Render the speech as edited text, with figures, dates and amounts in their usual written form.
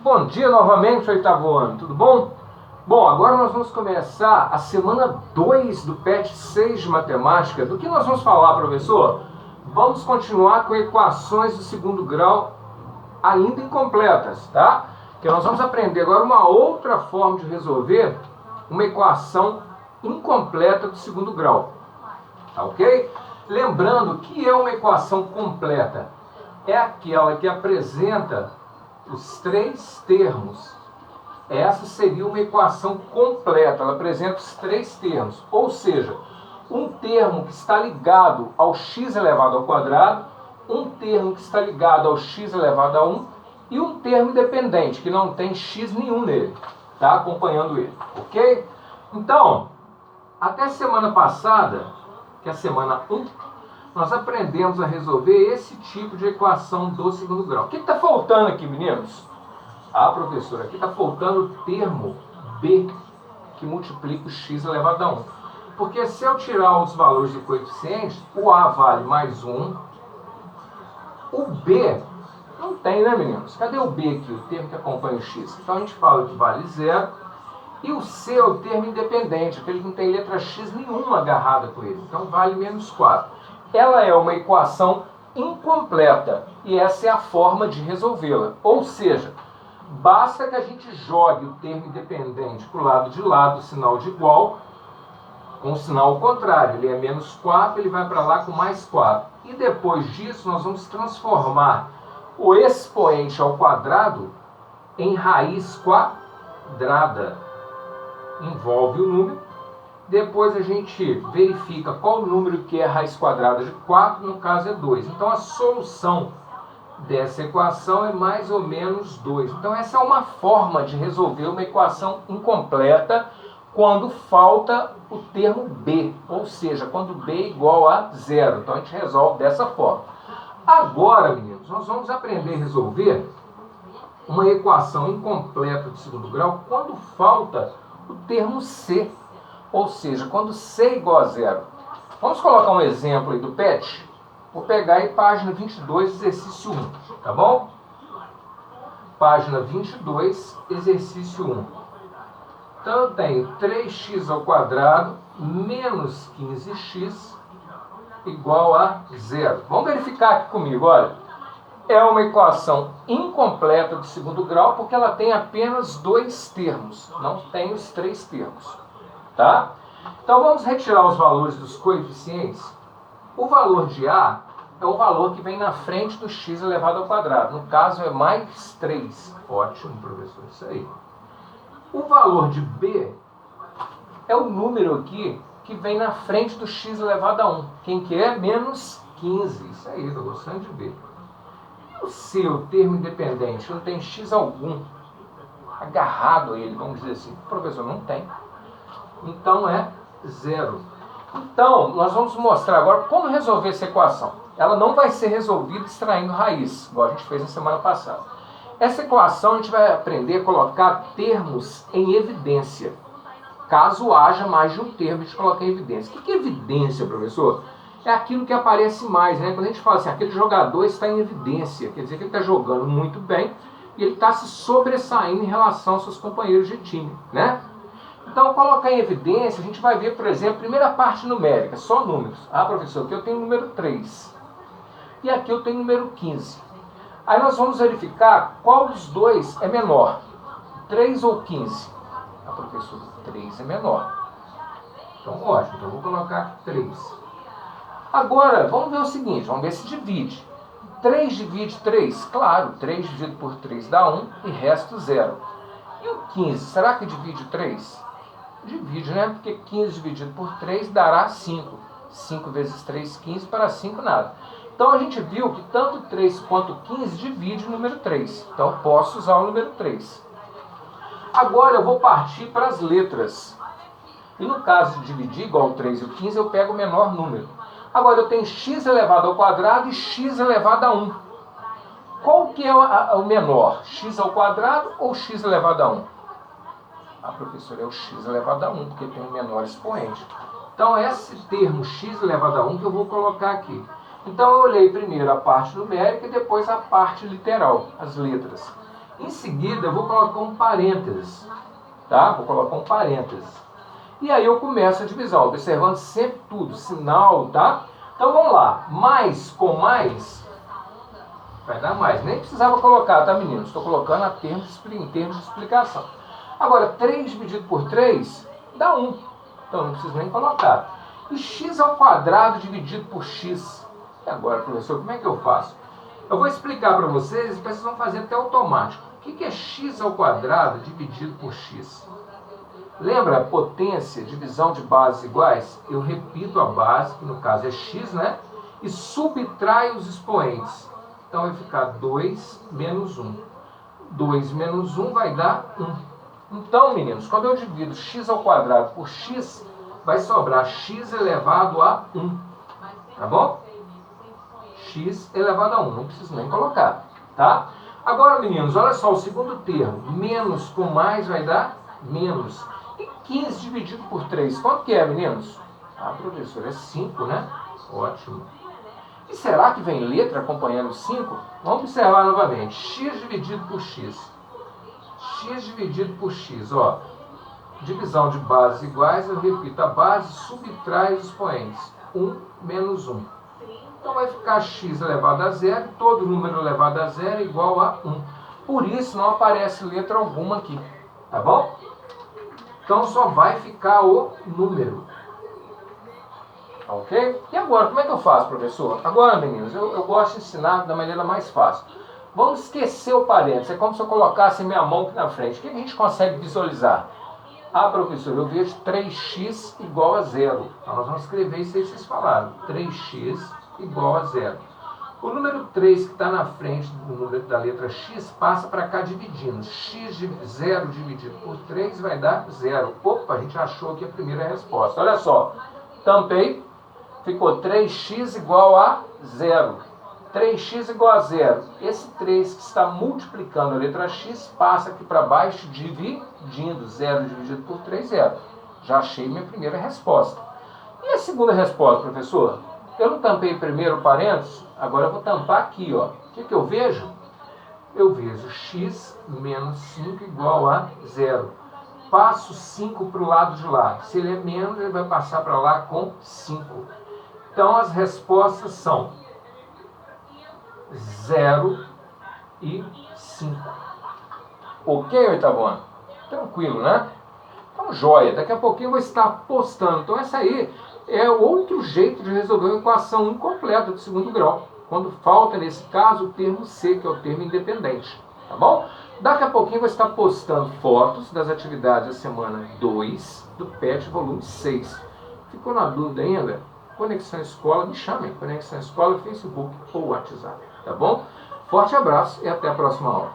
Bom dia novamente, oitavo ano, tudo bom? Bom, agora nós vamos começar a semana 2 do PET 6 de Matemática. Do que nós vamos falar, professor? Vamos continuar com equações do segundo grau ainda incompletas, tá? Que nós vamos aprender agora uma outra forma de resolver uma equação incompleta do segundo grau, tá ok? Lembrando que é uma equação completa. É aquela que apresenta os três termos. Essa seria uma equação completa, ela apresenta os três termos, ou seja, um termo que está ligado ao x elevado ao quadrado, um termo que está ligado ao x elevado a 1 e um termo independente, que não tem x nenhum nele, tá? Acompanhando ele, ok? Então, até semana passada, que é a semana 1, nós aprendemos a resolver esse tipo de equação do segundo grau. O que está faltando aqui, meninos? Ah, professora, aqui está faltando o termo b, que multiplica o x elevado a 1. Porque se eu tirar os valores de coeficientes, o a vale mais 1, o b não tem, né, meninos? Cadê o b aqui, o termo que acompanha o x? Então a gente fala que vale 0, e o c é o termo independente, aquele que não tem letra x nenhuma agarrada com ele, então vale menos 4. Ela é uma equação incompleta, e essa é a forma de resolvê-la, ou seja, basta que a gente jogue o termo independente para o lado de lá do sinal de igual, com o sinal ao contrário. Ele é menos 4, ele vai para lá com mais 4. E depois disso, nós vamos transformar o expoente ao quadrado em raiz quadrada. Envolve o número. Depois a gente verifica qual o número que é raiz quadrada de 4, no caso é 2. Então a solução dessa equação é mais ou menos 2. Então essa é uma forma de resolver uma equação incompleta quando falta o termo b, ou seja, quando b é igual a 0. Então a gente resolve dessa forma. Agora, meninos, nós vamos aprender a resolver uma equação incompleta do segundo grau quando falta o termo c, ou seja, quando c é igual a 0. Vamos colocar um exemplo aí do PET? Vou pegar aí página 22, exercício 1, tá bom? Página 22, exercício 1. Então eu tenho 3x ao quadrado menos 15x igual a 0. Vamos verificar aqui comigo, olha. É uma equação incompleta do segundo grau porque ela tem apenas dois termos, não tem os três termos, tá? Então vamos retirar os valores dos coeficientes. O valor de a é o valor que vem na frente do x elevado ao quadrado. No caso é mais 3. Ótimo, professor, isso aí. O valor de b é o número aqui que vem na frente do x elevado a 1. Quem que é? Menos 15. Isso aí, estou gostando de b. E o c, o termo independente, não tem x algum agarrado a ele, vamos dizer assim. Professor, não tem. Então é 0. Então, nós vamos mostrar agora como resolver essa equação. Ela não vai ser resolvida extraindo raiz, igual a gente fez na semana passada. Essa equação a gente vai aprender a colocar termos em evidência. Caso haja mais de um termo, a gente coloca em evidência. O que é evidência, professor? É aquilo que aparece mais, né? Quando a gente fala assim, aquele jogador está em evidência, quer dizer que ele está jogando muito bem e ele está se sobressaindo em relação aos seus companheiros de time, né? Então, colocar em evidência, a gente vai ver, por exemplo, primeira parte numérica, só números. Ah, professor, aqui eu tenho o número 3. E aqui eu tenho o número 15. Aí nós vamos verificar qual dos dois é menor, 3 ou 15. Ah, professor, 3 é menor. Então, ótimo, então eu vou colocar aqui 3. Agora, vamos ver o seguinte, vamos ver se divide. 3 divide 3? Claro, 3 dividido por 3 dá 1 e resta 0. E o 15, será que divide 3? Divide, né? Porque 15 dividido por 3 dará 5. 5 vezes 3, 15, para 5 nada. Então a gente viu que tanto 3 quanto 15 divide o número 3. Então eu posso usar o número 3. Agora eu vou partir para as letras. E no caso de dividir igual ao 3 e o 15, eu pego o menor número. Agora eu tenho x elevado ao quadrado e x elevado a 1. Qual que é o menor? X ao quadrado ou x elevado a 1? Ah, professor, é o x elevado a 1, porque tem o menor expoente. Então, esse termo x elevado a 1 que eu vou colocar aqui. Então, eu olhei primeiro a parte numérica e depois a parte literal, as letras. Em seguida, eu vou colocar um parênteses, tá? Vou colocar um parênteses. E aí eu começo a divisão, observando sempre tudo, sinal, tá? Então vamos lá, mais com mais vai dar mais. Nem precisava colocar, tá, meninos? Estou colocando em termos de explicação. Agora, 3 dividido por 3 dá 1. Então não preciso nem colocar. E x ao quadrado dividido por x. E agora, professor, como é que eu faço? Eu vou explicar para vocês e vocês vão fazer até automático. O que é x ao quadrado dividido por x? Lembra a potência, divisão de bases iguais? Eu repito a base, que no caso é x, né? E subtraio os expoentes. Então vai ficar 2 menos 1. 2 menos 1 vai dar 1. Então, meninos, quando eu divido x ao quadrado por x, vai sobrar x elevado a 1. Tá bom? X elevado a 1. Não preciso nem colocar. Tá? Agora, meninos, olha só o segundo termo. Menos com mais vai dar menos. E 15 dividido por 3, quanto que é, meninos? Ah, professor, é 5, né? Ótimo. E será que vem letra acompanhando 5? Vamos observar novamente. X dividido por x. X dividido por x, ó. Divisão de bases iguais, eu repito a base, subtrai os expoentes. 1 menos 1. Então vai ficar x elevado a 0, todo número elevado a 0 é igual a 1. Por isso não aparece letra alguma aqui, tá bom? Então só vai ficar o número. Ok? E agora, como é que eu faço, professor? Agora, meninos, eu gosto de ensinar da maneira mais fácil. Vamos esquecer o parênteses. É como se eu colocasse minha mão aqui na frente. O que a gente consegue visualizar? Ah, professor, eu vejo 3x igual a 0. Então, nós vamos escrever isso aí que vocês falaram. 3x igual a 0. O número 3 que está na frente do número da letra x passa para cá dividindo. X de 0 dividido por 3 vai dar 0. Opa, a gente achou aqui a primeira resposta. Olha só. Tampei. Ficou 3x igual a 0. 3x igual a 0. Esse 3 que está multiplicando a letra x passa aqui para baixo dividindo. 0 dividido por 3, 0. Já achei minha primeira resposta. E a segunda resposta, professor? Eu não tampei primeiro o parênteses, agora eu vou tampar aqui, ó. O que eu vejo? Eu vejo x menos 5 igual a 0. Passo 5 para o lado de lá. Se ele é menos, ele vai passar para lá com 5. Então, as respostas são 0 e 5. Ok, oitavo ano? Tranquilo, né? Então, joia. Daqui a pouquinho eu vou estar postando. Então, essa aí é outro jeito de resolver uma equação incompleta do segundo grau. Quando falta, nesse caso, o termo C, que é o termo independente. Tá bom? Daqui a pouquinho eu vou estar postando fotos das atividades da semana 2 do PET volume 6. Ficou na dúvida ainda? Conexão Escola, me chamem. Conexão Escola, Facebook ou WhatsApp. Tá bom? Forte abraço e até a próxima aula.